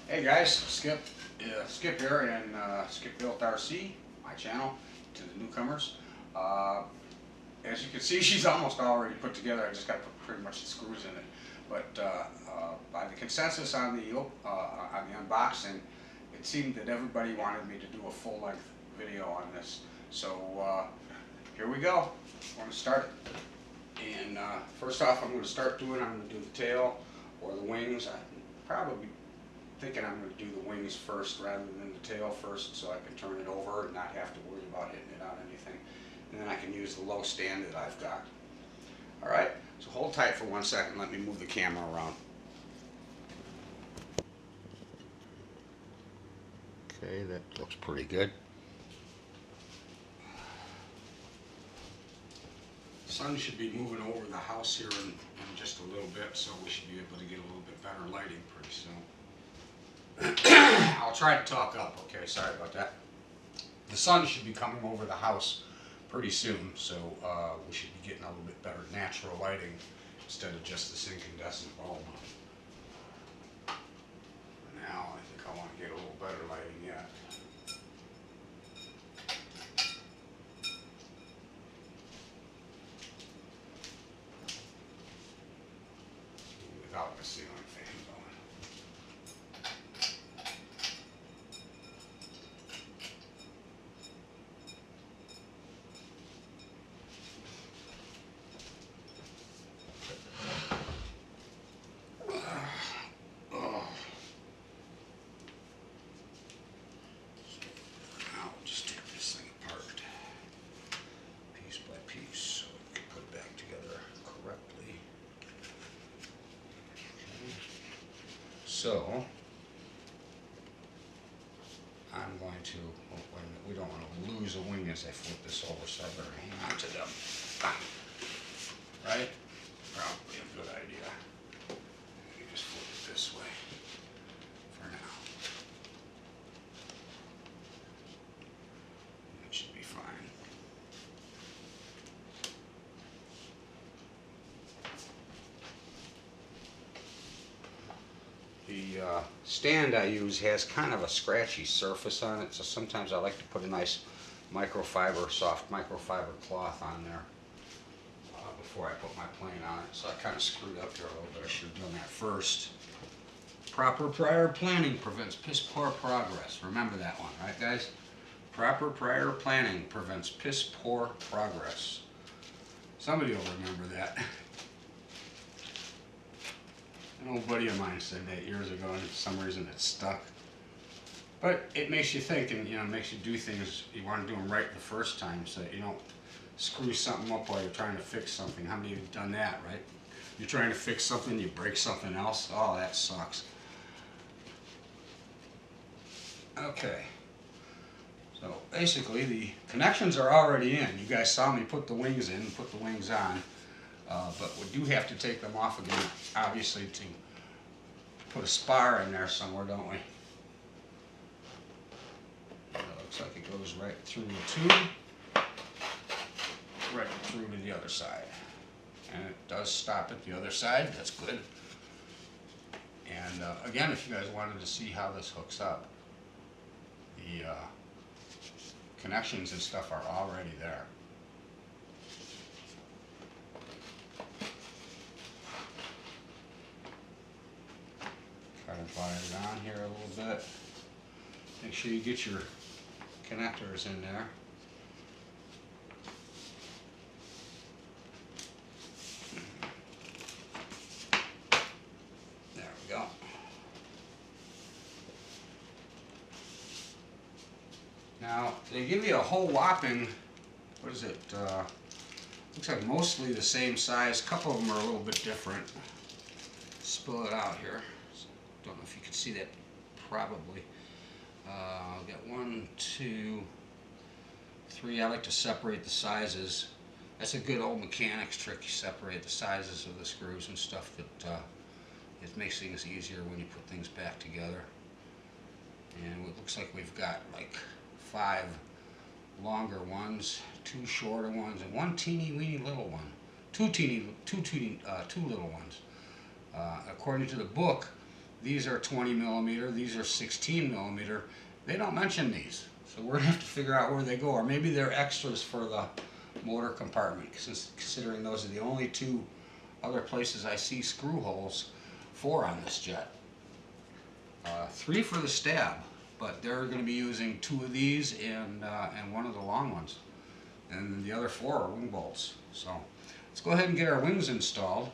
Hey guys, Skip here, and Skip Built RC, my channel, to the newcomers. As you can see, she's almost already put together. I just got to put pretty much the screws in it. But by the consensus on the unboxing, it seemed that everybody wanted me to do a full-length video on this. So here we go. I'm going to start it. And first off, I'm going to do the tail or the wings. I'm probably thinking I'm going to do the wings first rather than the tail first, so I can turn it over and not have to worry about hitting it on anything. And then I can use the low stand that I've got. Alright, so hold tight for 1 second. Let me move the camera around. Okay, that looks pretty good. The sun should be moving over the house here in just a little bit, so we should be able to get a little bit better lighting pretty soon. I'll try to talk up, okay, sorry about that. The sun should be coming over the house pretty soon, so we should be getting a little bit better natural lighting instead of just this incandescent bulb. Now I think I want to get a little better lighting yet. Without the ceiling fan going. So, I'm going to, oh, wait a minute, we don't want to lose a wing as I flip this over, so I better hang on to them. Right? Probably a good idea. Let me just flip it this way for now. That should be fine. The stand I use has kind of a scratchy surface on it, so sometimes I like to put a nice soft microfiber cloth on there before I put my plane on it. So I kind of screwed up here a little bit. I should have done that first. Proper prior planning prevents piss poor progress. Remember that one, right guys? Proper prior planning prevents piss poor progress. Somebody will remember that. An old buddy of mine said that years ago, and for some reason it stuck. But it makes you think, and makes you do things. You want to do them right the first time, so that you don't screw something up while you're trying to fix something. How many of you have done that, right? You're trying to fix something, you break something else. Oh, that sucks. Okay. So basically, the connections are already in. You guys saw me put the wings in, put the wings on. But we do have to take them off again, obviously, to put a spar in there somewhere, don't we? Looks like it goes right through the tube, right through to the other side. And it does stop at the other side, that's good. And again, if you guys wanted to see how this hooks up, the connections and stuff are already there. Try to slide it on here a little bit. Make sure you get your connectors in there. There we go. Now, they give you a whole whopping, what is it, looks like mostly the same size. A couple of them are a little bit different. Spill it out here. Don't know if you can see that, probably. I'll get 1, 2, 3. I like to separate the sizes. That's a good old mechanics trick. You separate the sizes of the screws and stuff. That it makes things easier when you put things back together. And it looks like we've got like 5 longer ones, 2 shorter ones, and 1 teeny weeny little one. 2 little ones. According to the book, These are 20mm, these are 16mm. They don't mention these, so we're gonna have to figure out where they go, or maybe they're extras for the motor compartment, since considering those are the only two other places I see screw holes for on this jet. 3 for the stab, but they're going to be using 2 of these and one of the long ones, and the other 4 are wing bolts. So let's go ahead and get our wings installed.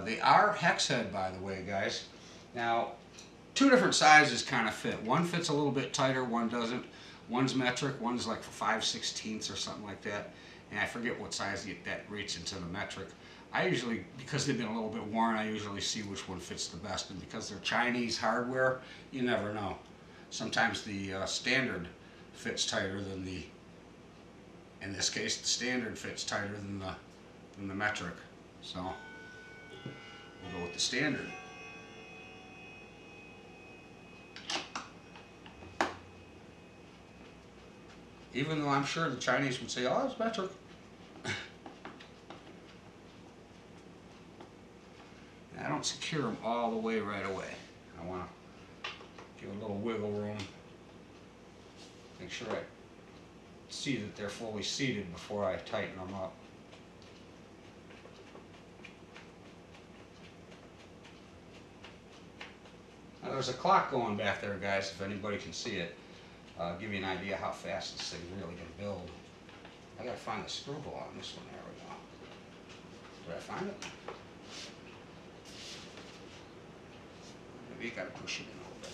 They are hex head, by the way, guys. Now, 2 different sizes kind of fit. One fits a little bit tighter, one doesn't. One's metric, one's like 5/16 or something like that, and I forget what size that reaches into the metric. I usually, because they've been a little bit worn, I usually see which one fits the best, and because they're Chinese hardware, you never know. Sometimes the standard fits tighter than the, in this case, the standard fits tighter than the metric. So we'll go with the standard. Even though I'm sure the Chinese would say, oh, it's metric. I don't secure them all the way right away. I want to give a little wiggle room. Make sure I see that they're fully seated before I tighten them up. Now there's a clock going back there, guys, if anybody can see it. Give you an idea how fast this thing really can build. I gotta find the screw hole on this one. There we go. Did I find it? Maybe you gotta push it in a little bit.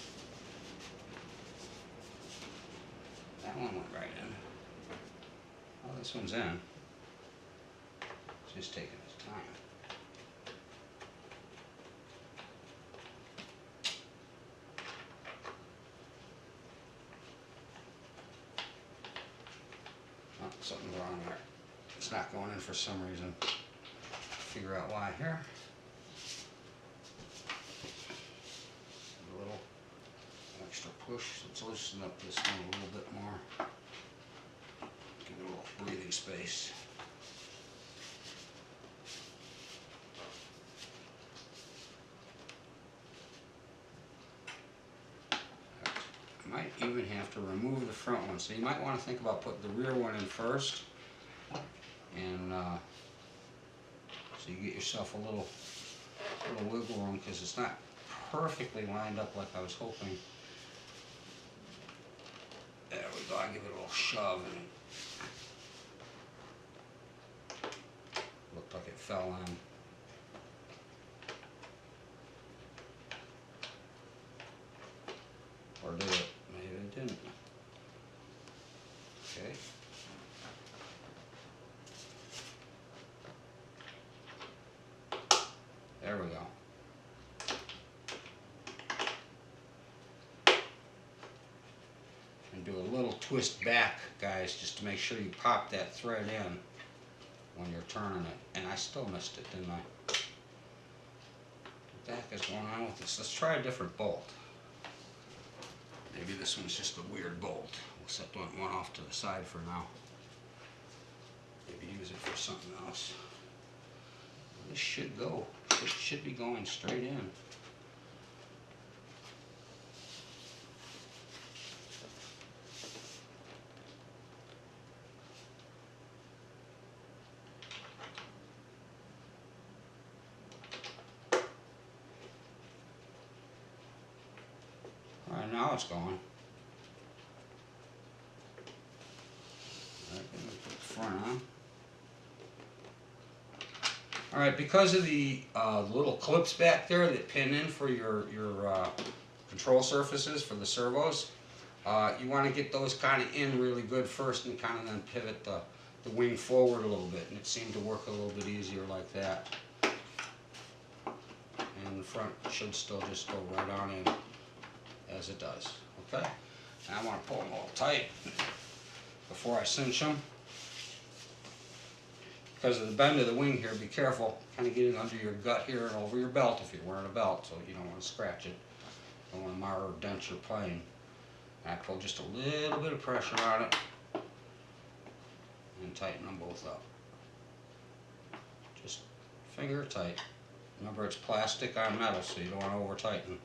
That one went right in. Oh, this one's in. It's just taking its time. Oh, something's wrong there. It's not going in for some reason. Figure out why here. A little extra push. Let's loosen up this one a little bit more. Give it a little breathing space. I might even have to remove the front one, so you might want to think about putting the rear one in first, and so you get yourself a little wiggle room, because it's not perfectly lined up like I was hoping. There we go. I give it a little shove, and it looked like it fell in. Or did it? Maybe it didn't. Okay. There we go. And do a little twist back, guys, just to make sure you pop that thread in when you're turning it. And I still missed it, didn't I? What the heck is going on with this? Let's try a different bolt. Maybe this one's just a weird bolt. We'll set one off to the side for now. Maybe use it for something else. This should go. It should be going straight in. Alright, now it's going. Alright, put the front on. Alright, because of the little clips back there that pin in for your control surfaces for the servos, you want to get those kind of in really good first, and kind of then pivot the wing forward a little bit, and it seemed to work a little bit easier like that. And the front should still just go right on in as it does. Okay? Now I want to pull them a little tight before I cinch them. Because of the bend of the wing here, be careful, kind of getting under your gut here and over your belt if you're wearing a belt, so you don't want to scratch it. Don't want to mar or dent your plane. And I pull just a little bit of pressure on it and tighten them both up. Just finger tight. Remember, it's plastic on metal, so you don't want to over tighten.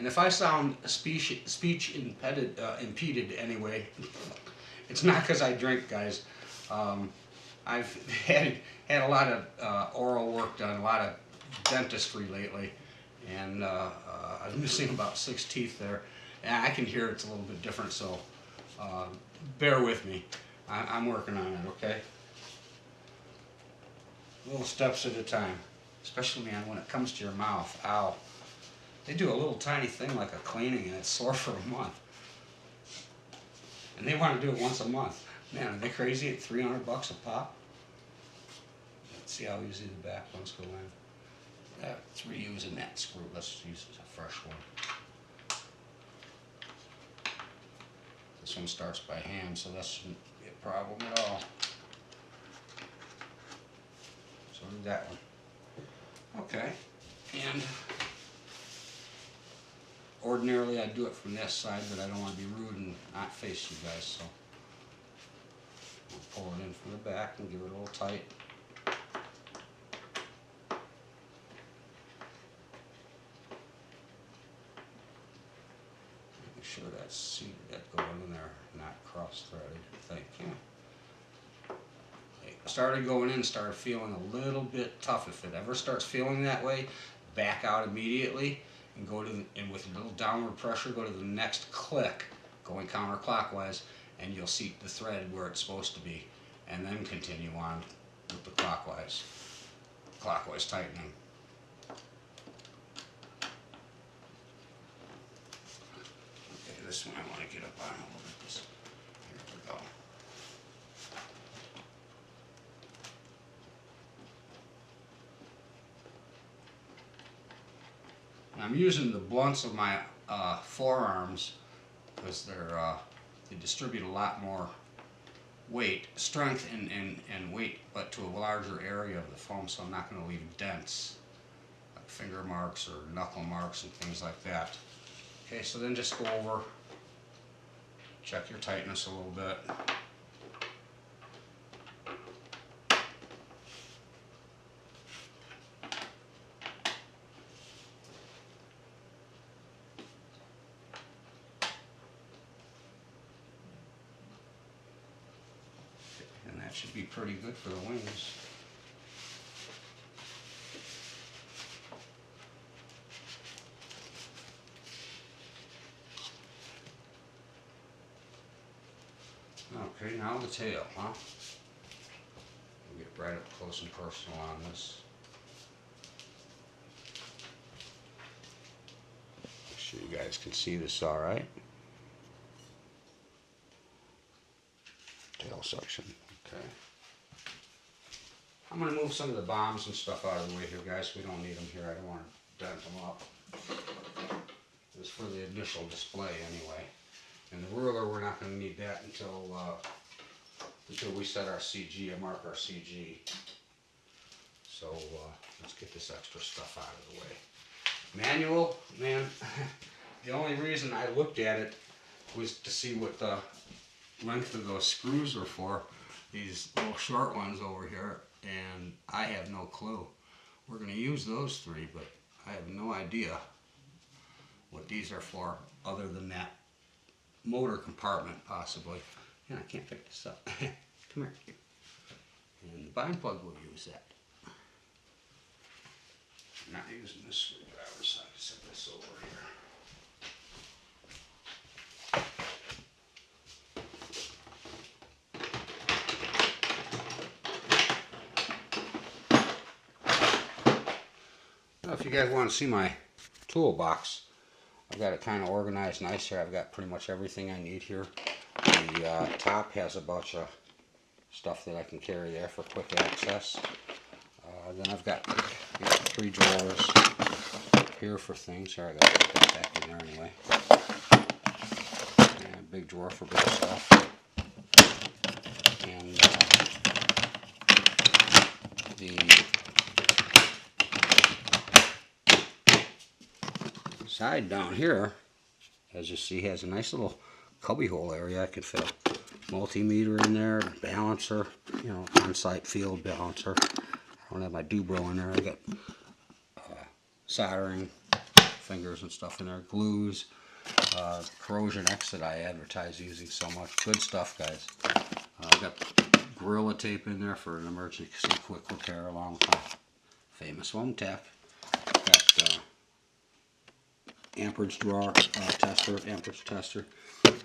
And if I sound speech impeded anyway, it's not because I drink, guys. I've had a lot of oral work done, a lot of dentistry lately, and I'm missing about 6 teeth there. And I can hear it's a little bit different, so bear with me. I'm working on it, okay? Little steps at a time, especially, man, when it comes to your mouth. Ow. They do a little tiny thing like a cleaning, and it's sore for a month. And they want to do it once a month. Man, are they crazy at $300 a pop? Let's see how easy the back ones go in. That's reusing that screw. Let's use a fresh one. This one starts by hand, so that shouldn't be a problem at all. So do that one. Okay, and ordinarily I do it from this side, but I don't want to be rude and not face you guys, so I'll pull it in from the back and give it a little tight. Make sure that's seated, that going in there, not cross-threaded. Thank you. Started going in, started feeling a little bit tough. If it ever starts feeling that way, back out immediately and go to and with a little downward pressure, go to the next click, going counterclockwise, and you'll see the thread where it's supposed to be, and then continue on with the clockwise tightening. Okay, this one I want to get up on a little bit. Here we go. I'm using the blunts of my forearms because they distribute a lot more weight, strength and weight, but to a larger area of the foam, so I'm not going to leave dents like finger marks or knuckle marks and things like that. Okay, so then just go over, check your tightness a little bit. Should be pretty good for the wings. Okay, now the tail, huh? We'll get right up close and personal on this. Make sure you guys can see this all right. Tail section. Okay. I'm going to move some of the bombs and stuff out of the way here, guys. We don't need them here. I don't want to dent them up. This is for the initial display anyway. And the ruler, we're not going to need that until we set our CG and mark our CG. So let's get this extra stuff out of the way. Manual, man, the only reason I looked at it was to see what the length of those screws were for. These little short ones over here, and I have no clue. We're going to use those 3, but I have no idea what these are for other than that motor compartment possibly. And I can't pick this up. Come here. And the bind plug will use that. I'm not using this screwdriver, so I can set this over here. If you guys want to see my toolbox, I've got it kind of organized nice here. I've got pretty much everything I need here. The top has a bunch of stuff that I can carry there for quick access. Then I've got 3 drawers here for things. Here, I got to put that back in there anyway. And a big drawer for big stuff. And the side down here, as you see, has a nice little cubby hole area. I could fit a multimeter in there, balancer, you know, on-site field balancer. I don't have my Dubro in there. I got soldering fingers and stuff in there. Glues, corrosion X that I advertise using so much. Good stuff, guys. I got Gorilla Tape in there for an emergency quick repair along with my famous foam tack. Got amperage drawer tester, amperage tester,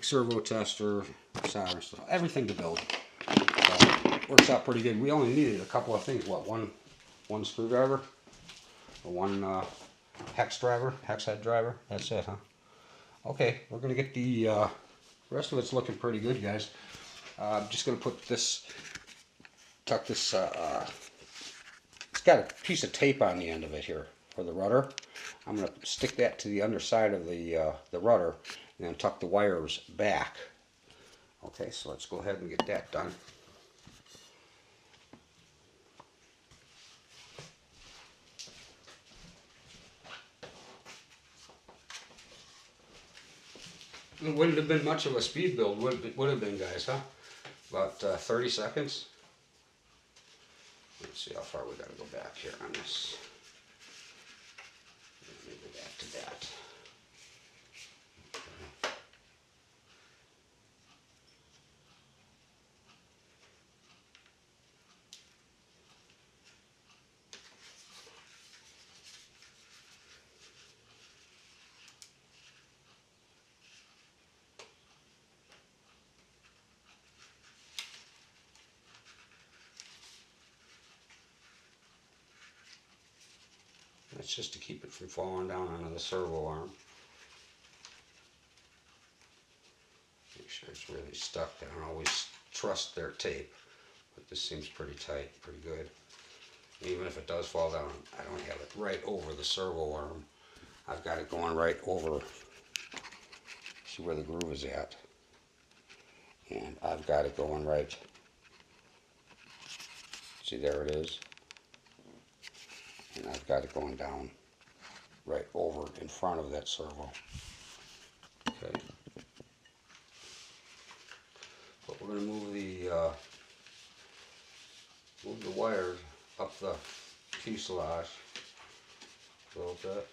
servo tester, solder stuff, everything to build. So, works out pretty good. We only needed a couple of things. What, one screwdriver, one hex head driver. That's it, huh? Okay, we're gonna get the rest of it's looking pretty good, guys. I'm just gonna put this, tuck this. It's got a piece of tape on the end of it here for the rudder. I'm going to stick that to the underside of the rudder and then tuck the wires back. Okay, so let's go ahead and get that done. It wouldn't have been much of a speed build, would have been, guys, huh? About 30 seconds. Let's see how far we got to go back here on this. Let me go back to that. Okay. That's just to keep it from falling down onto the servo arm. Make sure it's really stuck down. Always trust their tape, but this seems pretty tight, pretty good. Even if it does fall down, I don't have it right over the servo arm. I've got it going right over, see where the groove is at. And I've got it going right, see there it is. And I've got it going down right over in front of that servo. Okay. But we're going to move the wires up the fuselage a little bit.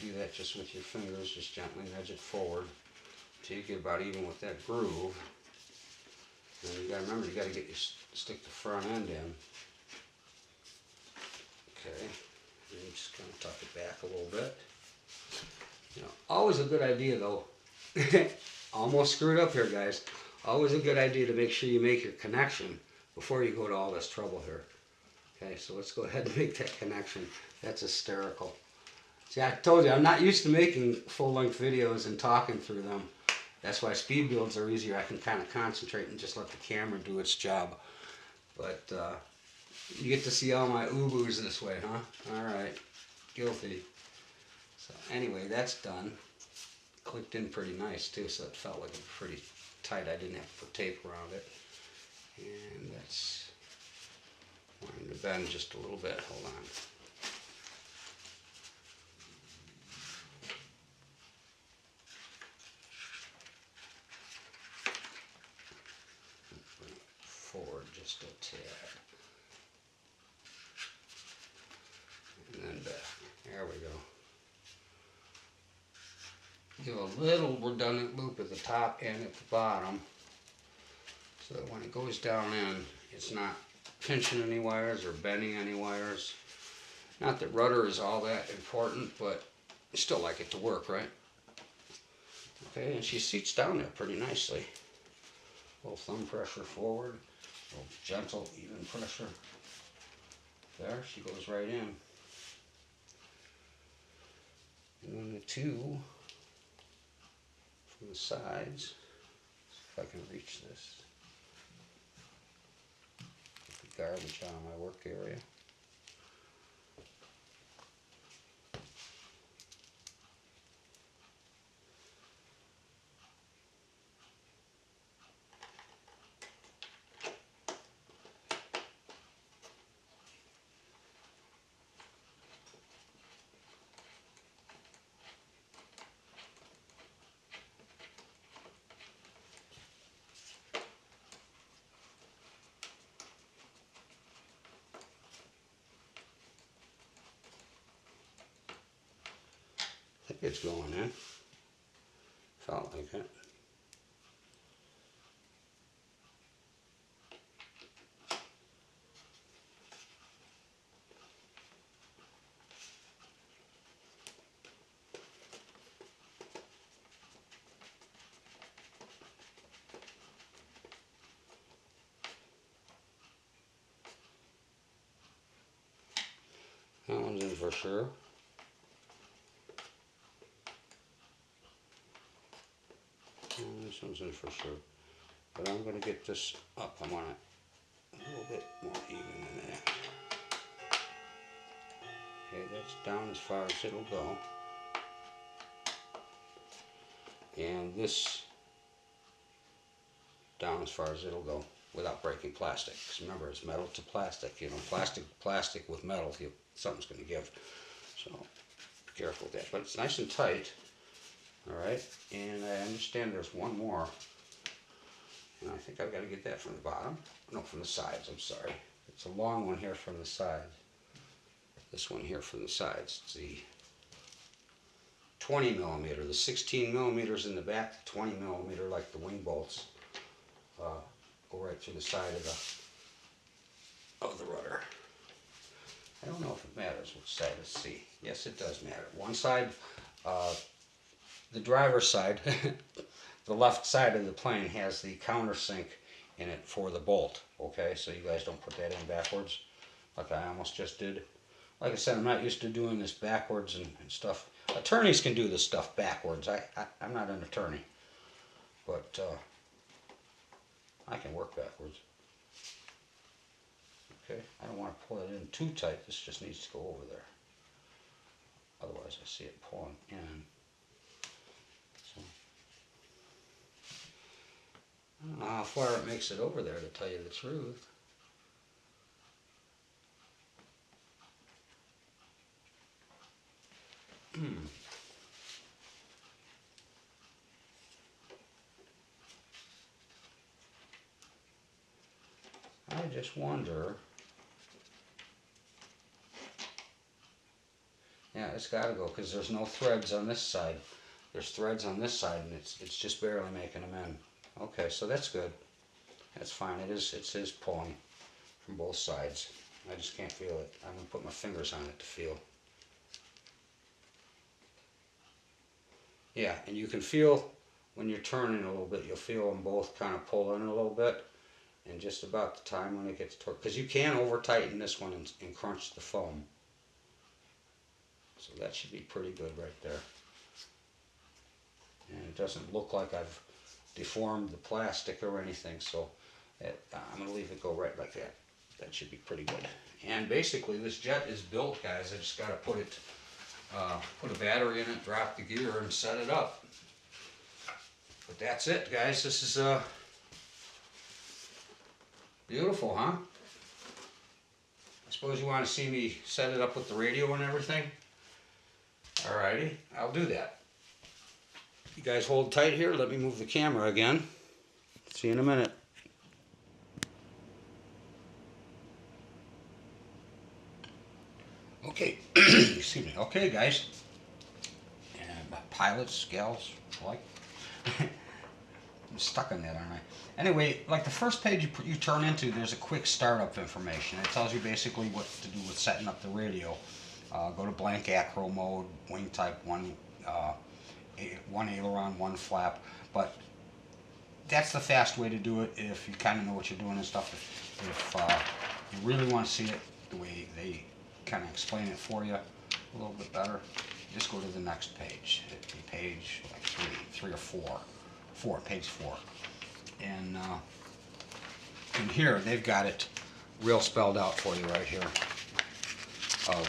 Do that just with your fingers, just gently nudge it forward until you get about even with that groove. And you got to remember, you got to stick the front end in. Okay, and you just kind of tuck it back a little bit. You know, always a good idea though. Almost screwed up here, guys. Always a good idea to make sure you make your connection before you go to all this trouble here. Okay, so let's go ahead and make that connection. That's hysterical. See, I told you, I'm not used to making full-length videos and talking through them. That's why speed builds are easier. I can kind of concentrate and just let the camera do its job. But you get to see all my oo-boos this way, huh? Alright, guilty. So anyway, that's done. Clicked in pretty nice too, so it felt like it was pretty tight. I didn't have to put tape around it. And that's wanting to bend just a little bit. Hold on. Forward just a tad. And then back. There we go. Give a little redundant loop at the top and at the bottom so that when it goes down in, it's not pinching any wires or bending any wires. Not that rudder is all that important, but I still like it to work, right? Okay, and she seats down there pretty nicely. A little thumb pressure forward, a little gentle, even pressure. There, she goes right in. And then the two from the sides, if I can reach this. Get the garbage out of my work area. it's going in. Felt like it. That one's in for sure. And this one's in for sure. But I'm going to get this up. I want it a little bit more even than that. Okay, that's down as far as it'll go. And this down as far as it'll go without breaking plastic. Because remember, it's metal to plastic. You know, plastic to plastic with metal, something's going to give. So be careful with that. But it's nice and tight. Alright, and I understand there's one more. And I think I've got to get that from the bottom. No, from the sides, I'm sorry. It's a long one here from the sides. This one here from the sides. It's the 20 millimeter. The 16 millimeters in the back, the 20 millimeter like the wing bolts. Go right through the side of the rudder. I don't know if it matters which side is C. Yes, it does matter. One side, the driver's side, the left side of the plane has the countersink in it for the bolt. Okay, so you guys don't put that in backwards like I almost just did. Like I said, I'm not used to doing this backwards and stuff. Attorneys can do this stuff backwards. I'm not an attorney, but I can work backwards. Okay, I don't want to pull it in too tight. This just needs to go over there. Otherwise, I see it pulling in. So, I don't know how far it makes it over there, to tell you the truth. I just wonder. Yeah, it's got to go because there's no threads on this side. There's threads on this side, and it's just barely making them in. Okay, so that's good. That's fine. It is pulling from both sides. I just can't feel it. I'm gonna put my fingers on it to feel. Yeah, and you can feel when you're turning a little bit. You'll feel them both kind of pull in a little bit. And just about the time when it gets torqued, because you can over tighten this one and crunch the foam. So that should be pretty good right there. And it doesn't look like I've deformed the plastic or anything, so I'm going to leave it go right like that. That should be pretty good. And basically this jet is built, guys. I just got to put a battery in it, drop the gear, and set it up. But that's it, guys. This is beautiful, huh? I suppose you want to see me set it up with the radio and everything? Alrighty, I'll do that. You guys hold tight here. Let me move the camera again. See you in a minute. Okay, excuse me. Okay, guys. And pilots, gals, like. I'm stuck on that, aren't I? Anyway, like the first page you turn into, there's a quick startup information. It tells you basically what to do with setting up the radio. Go to blank acro mode, wing type, one aileron, one flap. But that's the fast way to do it if you kind of know what you're doing and stuff. If you really want to see it the way they kind of explain it for you a little bit better, just go to the next page. It'd be page like three or four. Page 4. And in here, they've got it real spelled out for you right here of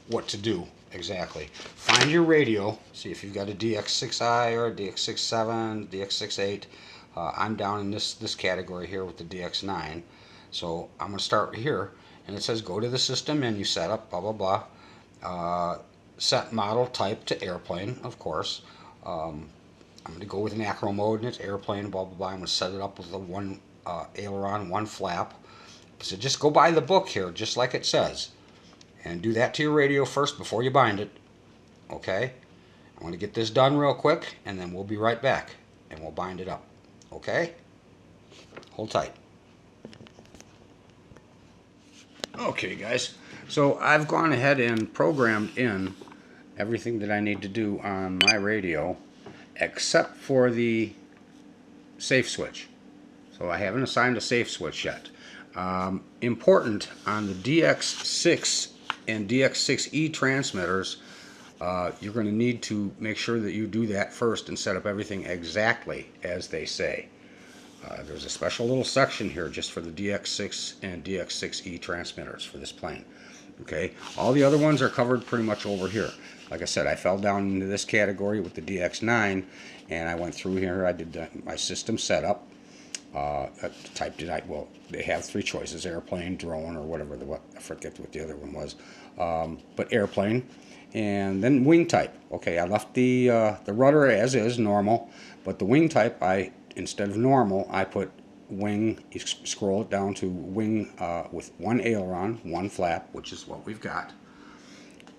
what to do exactly. Find your radio. See if you've got a DX6i or a DX67, DX68. I'm down in this category here with the DX9. So I'm going to start here. And it says go to the system menu setup, blah, blah, blah. Set model type to airplane, of course. I'm going to go with an acro mode and it's airplane, blah, blah, blah. I'm going to set it up with the one aileron, one flap. So just go by the book here, just like it says. And do that to your radio first before you bind it. Okay? I want to get this done real quick, and then we'll be right back, and we'll bind it up. Okay? Hold tight. Okay, guys. So I've gone ahead and programmed in everything that I need to do on my radio, except for the safe switch. So I haven't assigned a safe switch yet. Important on the DX6 and DX6E transmitters, you're going to need to make sure that you do that first and set up everything exactly as they say. There's a special little section here just for the DX6 and DX6E transmitters for this plane. Okay, all the other ones are covered pretty much over here. Like I said, I fell down into this category with the DX9, and I went through here. I did my system setup. Typed it. Well, they have three choices: airplane, drone, or whatever. I forget what the other one was. But airplane, and then wing type. Okay, I left the rudder as is, normal, but the wing type, instead of normal, I put wing. You scroll it down to wing with one aileron, one flap, which is what we've got,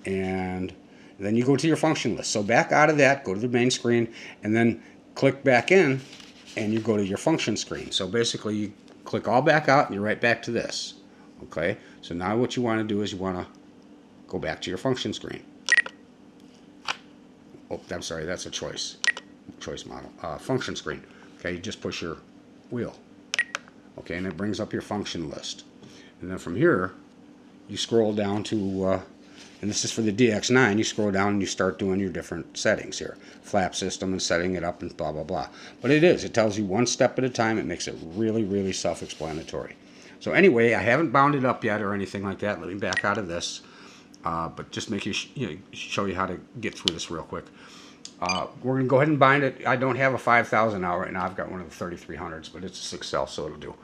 and then you go to your function list. So back out of that, go to the main screen, and then click back in, and you go to your function screen. So basically you click all back out and you're right back to this. Okay, so now what you want to do is you want to go back to your function screen. Oh, I'm sorry, that's a choice model. Function screen. Okay, you just push your wheel. Okay, and it brings up your function list. And then from here, you scroll down to, and this is for the DX9, you scroll down and you start doing your different settings here. Flap system and setting it up and blah, blah, blah. But it tells you one step at a time. It makes it really, really self-explanatory. So anyway, I haven't bound it up yet or anything like that. Let me back out of this. But just make show you how to get through this real quick. We're going to go ahead and bind it. I don't have a 5000 out right now. I've got one of the 3300s, but it's a 6L, so it'll do.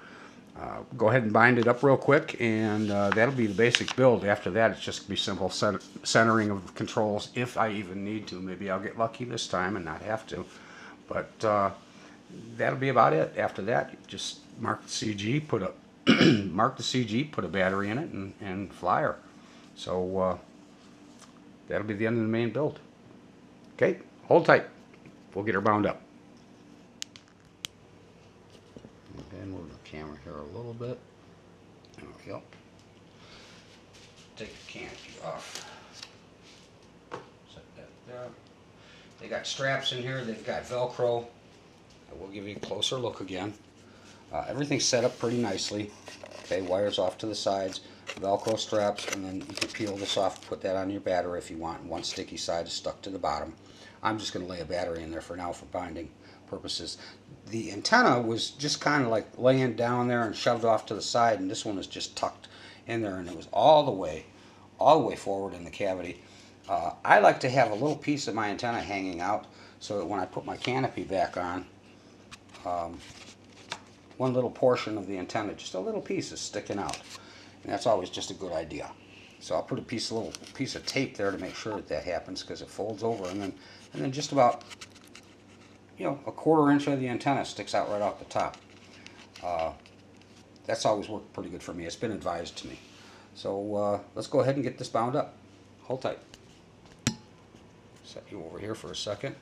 Go ahead and bind it up real quick, and that'll be the basic build. After that, it's just going to be simple centering of the controls, if I even need to. Maybe I'll get lucky this time and not have to. But that'll be about it. After that, just mark the CG, put a battery in it, and fly her. So that'll be the end of the main build. Okay, hold tight. We'll get her bound up. Okay, move the camera here a little bit. There we go. Take the canopy off. Set that there. They got straps in here. They've got Velcro. I will give you a closer look again. Everything's set up pretty nicely. Okay, wires off to the sides, Velcro straps, and then you can peel this off, put that on your battery if you want. One sticky side is stuck to the bottom. I'm just going to lay a battery in there for now for binding purposes. The antenna was just kind of like laying down there and shoved off to the side, and this one is just tucked in there, and it was all the way forward in the cavity. I like to have a little piece of my antenna hanging out so that when I put my canopy back on, one little portion of the antenna, just a little piece, is sticking out, and that's always just a good idea. So I'll put a little piece of tape there to make sure that happens, because it folds over, and then just about, a quarter inch of the antenna sticks out right off the top. That's always worked pretty good for me. It's been advised to me. So let's go ahead and get this bound up. Hold tight. Set you over here for a second.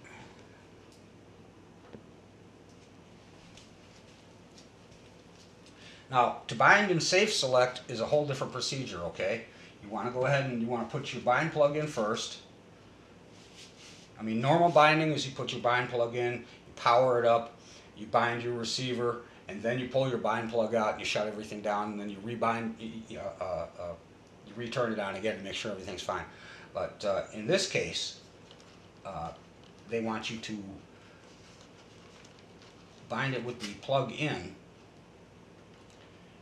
Now, to bind and safe select is a whole different procedure, okay? You want to go ahead and you want to put your bind plug in first. I mean, normal binding is you put your bind plug in, you power it up, you bind your receiver, and then you pull your bind plug out and you shut everything down, and then you rebind, you return it on again to make sure everything's fine. But in this case, they want you to bind it with the plug in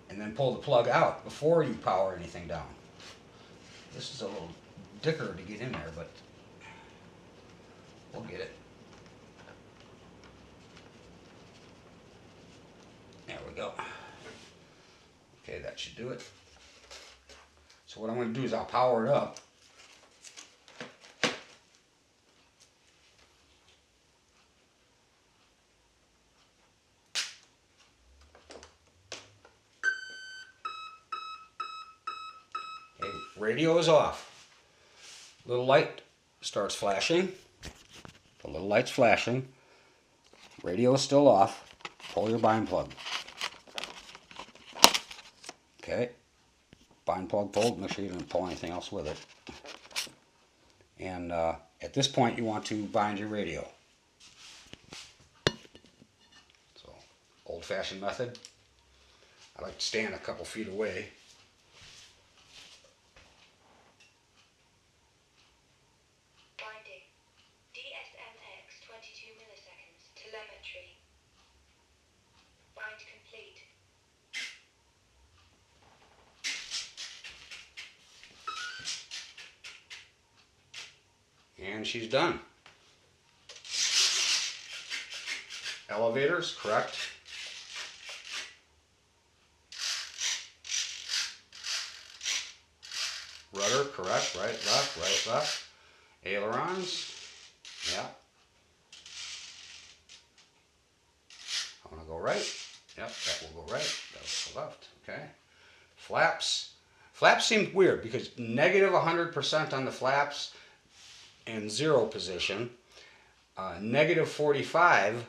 and then pull the plug out before you power anything down. This is a little dicker to get in there, but we'll get it. There we go. Okay, that should do it. So what I'm going to do is I'll power it up. Okay, radio is off. Little light starts flashing. The little light's flashing. Radio is still off. Pull your bind plug. Okay. Bind plug pulled. Make sure you don't pull anything else with it. And at this point, you want to bind your radio. So, old-fashioned method. I like to stand a couple feet away. Binding. DSMX 22 milliseconds. Telemetry. Bind complete. And she's done. Elevators, correct. Rudder, correct. Right, left, right, left. Ailerons, yeah. I want to go right. Yep, that will go right. That will go left. Okay. Flaps. Flaps seemed weird because negative 100% on the flaps in 0 position, negative 45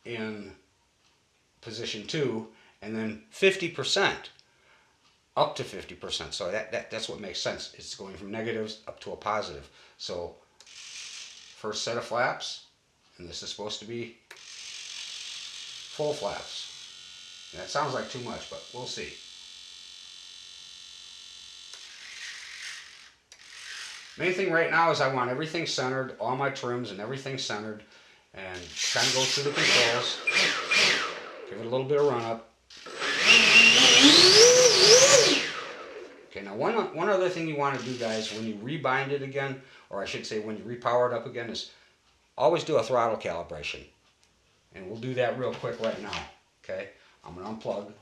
in position 2, and then 50%, up to 50%. So that's what makes sense. It's going from negatives up to a positive. So first set of flaps, and this is supposed to be full flaps. That sounds like too much, but we'll see. Main thing right now is I want everything centered, all my trims and everything centered, and kind of go through the controls. Give it a little bit of run up. Okay, now one other thing you want to do, guys, when you rebind it again, or I should say when you repower it up again, is always do a throttle calibration. And we'll do that real quick right now. Okay, I'm going to unplug.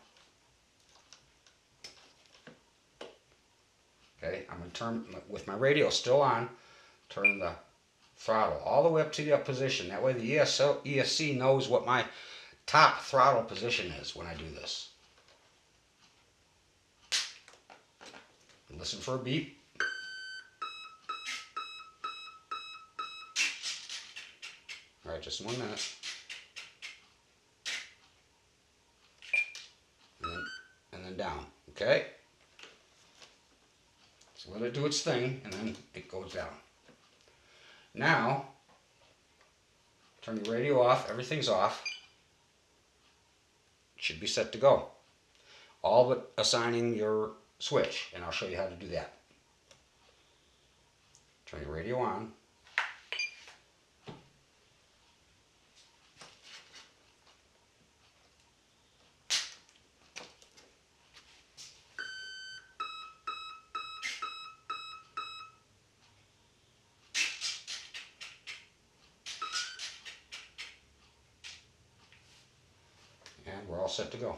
Okay, I'm going to turn, with my radio still on, turn the throttle all the way up to the up position. That way the ESC knows what my top throttle position is when I do this. Listen for a beep. All right, just 1 minute. And then down, okay? So let it do its thing, and then it goes down. Now, turn your radio off, everything's off. It should be set to go. All but assigning your switch, and I'll show you how to do that. Turn your radio on. And we're all set to go.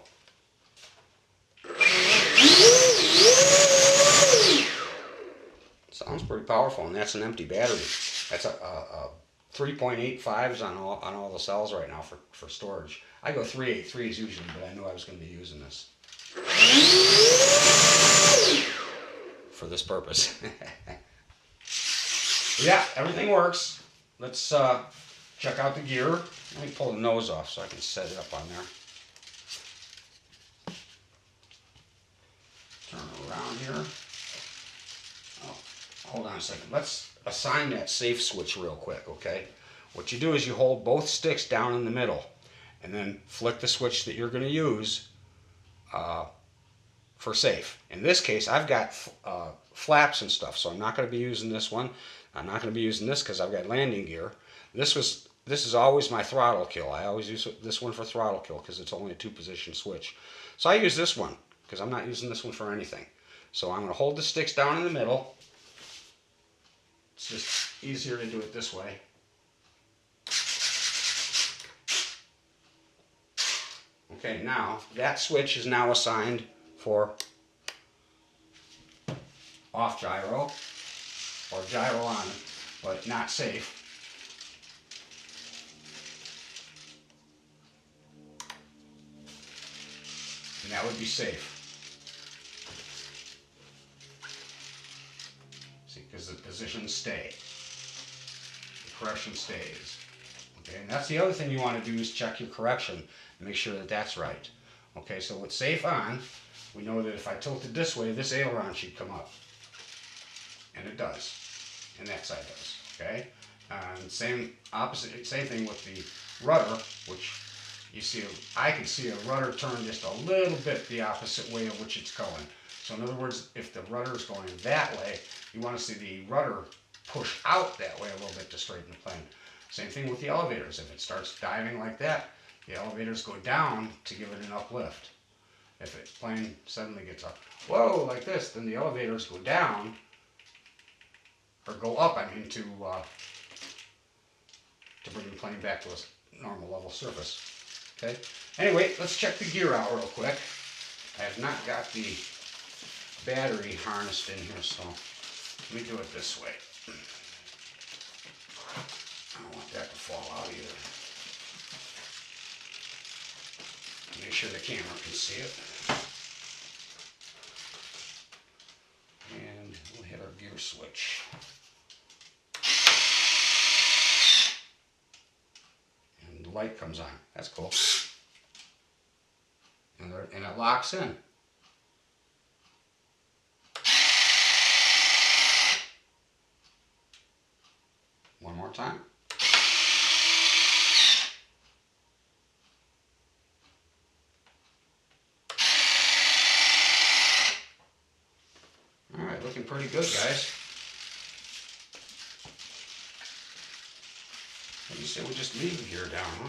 Sounds pretty powerful, and that's an empty battery. That's a 3.85s on all the cells right now for storage. I go 383s usually, but I knew I was going to be using this for this purpose. Yeah, everything works. Let's check out the gear. Let me pull the nose off so I can set it up on there. Turn it around here. Oh, hold on a second. Let's assign that safe switch real quick, okay? What you do is you hold both sticks down in the middle and then flick the switch that you're going to use for safe. In this case, I've got flaps and stuff, so I'm not going to be using this one. I'm not going to be using this because I've got landing gear. This is always my throttle kill. I always use this one for throttle kill because it's only a 2-position switch. So I use this one because I'm not using this one for anything. So I'm going to hold the sticks down in the middle. It's just easier to do it this way. Okay, now that switch is now assigned for off gyro or gyro on, but not safe. And that would be safe. See, because the positions stay. correction stays. Okay, and that's the other thing you want to do is check your correction and make sure that that's right. Okay, so with safe on, we know that if I tilt it this way, this aileron should come up. And it does. And that side does. Okay? And same thing with the rudder, which you see, I can see a rudder turn just a little bit the opposite way of which it's going. So in other words, if the rudder is going that way, you want to see the rudder push out that way a little bit to straighten the plane. Same thing with the elevators. If it starts diving like that, the elevators go down to give it an uplift. If the plane suddenly gets up, whoa, like this, then the elevators go down, or go up, I mean, to bring the plane back to a normal level surface. Okay. Anyway, let's check the gear out real quick. I have not got the battery harnessed in here, so let me do it this way. I don't want that to fall out either. Make sure the camera can see it. And we'll hit our gear switch. And the light comes on. That's cool. And it locks in. One more time. All right, looking pretty good, guys. What do you say we just leave the gear down, huh?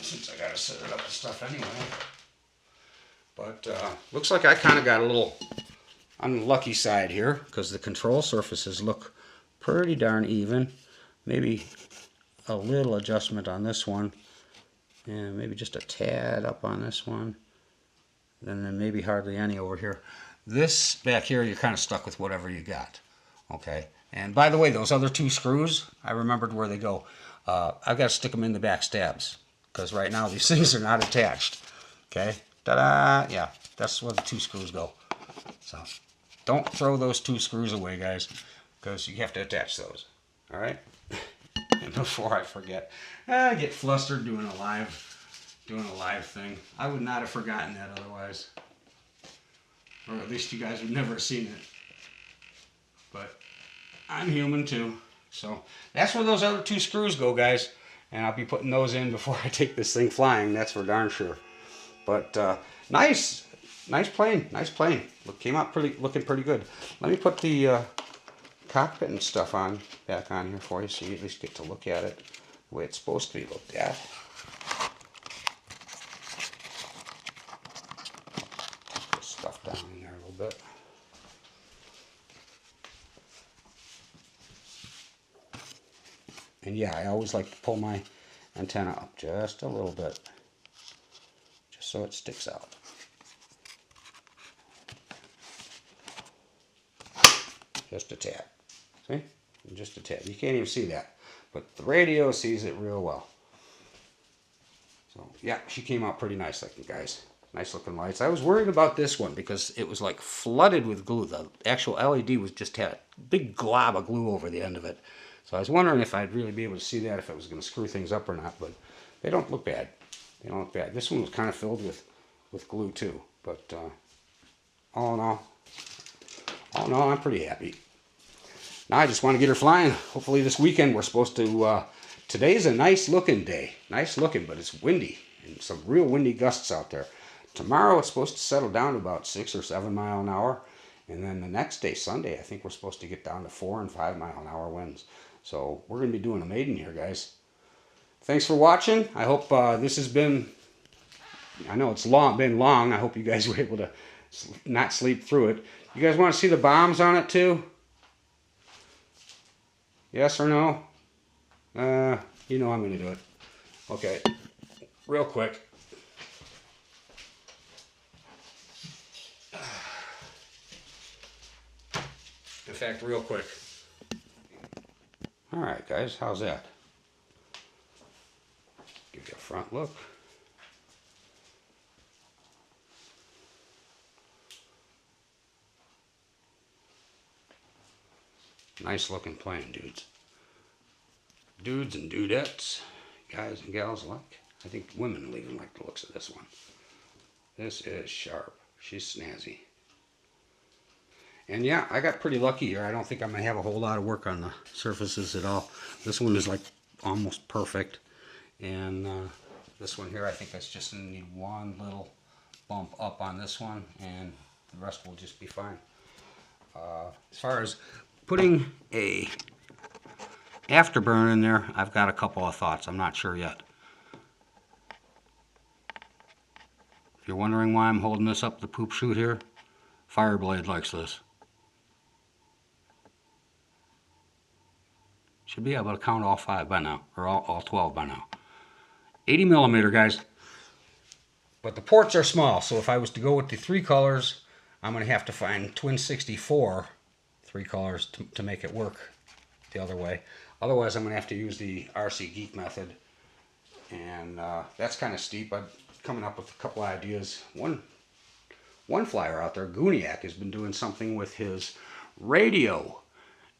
Since I gotta set it up and stuff anyway. But looks like I kind of got a little on the lucky side here because the control surfaces look pretty darn even. Maybe a little adjustment on this one, and maybe just a tad up on this one, and then maybe hardly any over here. This back here, you're kind of stuck with whatever you got. Okay. And by the way, those other two screws, I remembered where they go. I've got to stick them in the back stabs because right now these things are not attached. Okay. Ta-da! Yeah, that's where the two screws go. So don't throw those two screws away, guys, because you have to attach those. All right. And before I forget, I get flustered doing a live thing. I would not have forgotten that otherwise, or at least you guys would never have seen it. But I'm human too, so that's where those other two screws go, guys. And I'll be putting those in before I take this thing flying. That's for darn sure. But nice plane, nice plane. Came out looking pretty good. Let me put the cockpit and stuff back on here for you, so you at least get to look at it the way it's supposed to be looked at. Put stuff down in there a little bit. And yeah, I always like to pull my antenna up just a little bit, just so it sticks out. Just a tad. See? Just a tad. You can't even see that, but the radio sees it real well. So yeah, she came out pretty nice looking, guys. Nice looking lights. I was worried about this one because it was like flooded with glue. The actual LED just had a big glob of glue over the end of it. So I was wondering if I'd really be able to see that, if it was going to screw things up or not, but they don't look bad. They don't look bad. This one was kind of filled with glue too, but all in all, I'm pretty happy. Now I just want to get her flying. Hopefully this weekend we're supposed to, today's a nice looking day. Nice looking, but it's windy, and some real windy gusts out there. Tomorrow it's supposed to settle down to about 6 or 7 miles an hour. And then the next day, Sunday, I think we're supposed to get down to 4 and 5 mile an hour winds. So we're going to be doing a maiden here, guys. Thanks for watching. I hope this has been, I know it's been long. I hope you guys were able to not sleep through it. You guys want to see the bombs on it too? Yes or no? You know I'm going to do it. Okay, real quick. In fact, real quick. All right, guys, how's that? Give you a front look. Nice looking plane, dudes. Dudes and dudettes, guys and gals alike. I think women will even like the looks of this one. This is sharp. She's snazzy. And yeah, I got pretty lucky here. I don't think I'm going to have a whole lot of work on the surfaces at all. This one is like almost perfect. And this one here, I think that's just going to need one little bump up on this one, and the rest will just be fine. As far as putting a afterburn in there, I've got a couple of thoughts. I'm not sure yet. If you're wondering why I'm holding this up the poop chute here, Fireblade likes this. Should be able to count all 5 by now, or all 12 by now. 80mm, guys. But the ports are small, so if I was to go with the 3 colors, I'm going to have to find twin 64 3 colors to make it work the other way. Otherwise, I'm going to have to use the RC Geek method, and that's kind of steep. I'm coming up with a couple ideas. One flyer out there, Gooniac, has been doing something with his radio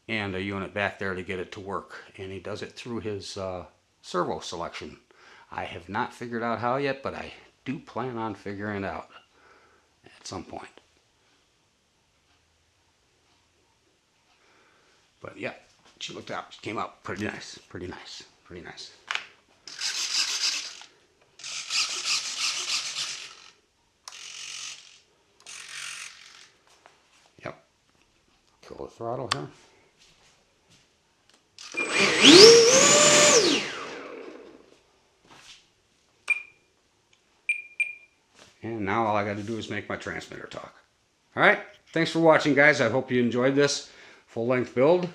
and a unit back there to get it to work, and he does it through his servo selection. I have not figured out how yet, but I do plan on figuring it out at some point. But yeah, she looked out. She came out pretty nice, pretty nice, pretty nice. Yep. Kill the throttle here. And now all I got to do is make my transmitter talk. Alright, thanks for watching, guys. I hope you enjoyed this full-length build.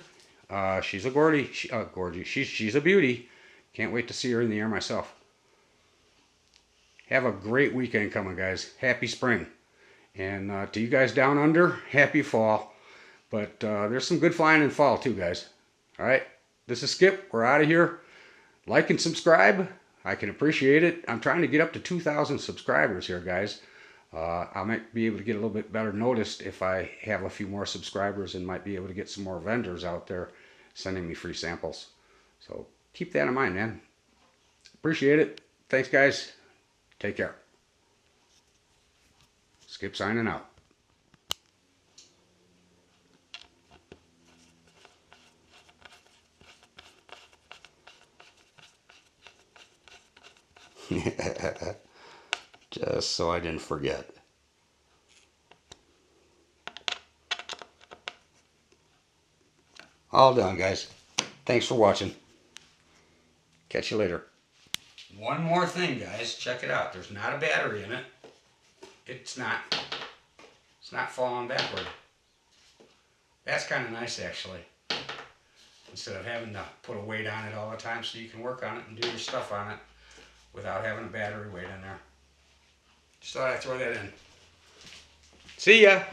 She's a gordy. She's a beauty. Can't wait to see her in the air myself. Have a great weekend coming, guys. Happy spring. And to you guys down under, happy fall. But there's some good flying in fall too, guys. Alright, this is Skip. We're out of here. Like and subscribe. I can appreciate it. I'm trying to get up to 2,000 subscribers here, guys. I might be able to get a little bit better noticed if I have a few more subscribers, and might be able to get some more vendors out there sending me free samples. So keep that in mind, man. Appreciate it. Thanks, guys. Take care. Skip signing out. Just so I didn't forget. All done, guys. Thanks for watching. Catch you later. One more thing, guys. Check it out. There's not a battery in it. It's not falling backward. That's kind of nice, actually. Instead of having to put a weight on it all the time, so you can work on it and do your stuff on it without having a battery weight in there. Just thought I'd throw that in. See ya!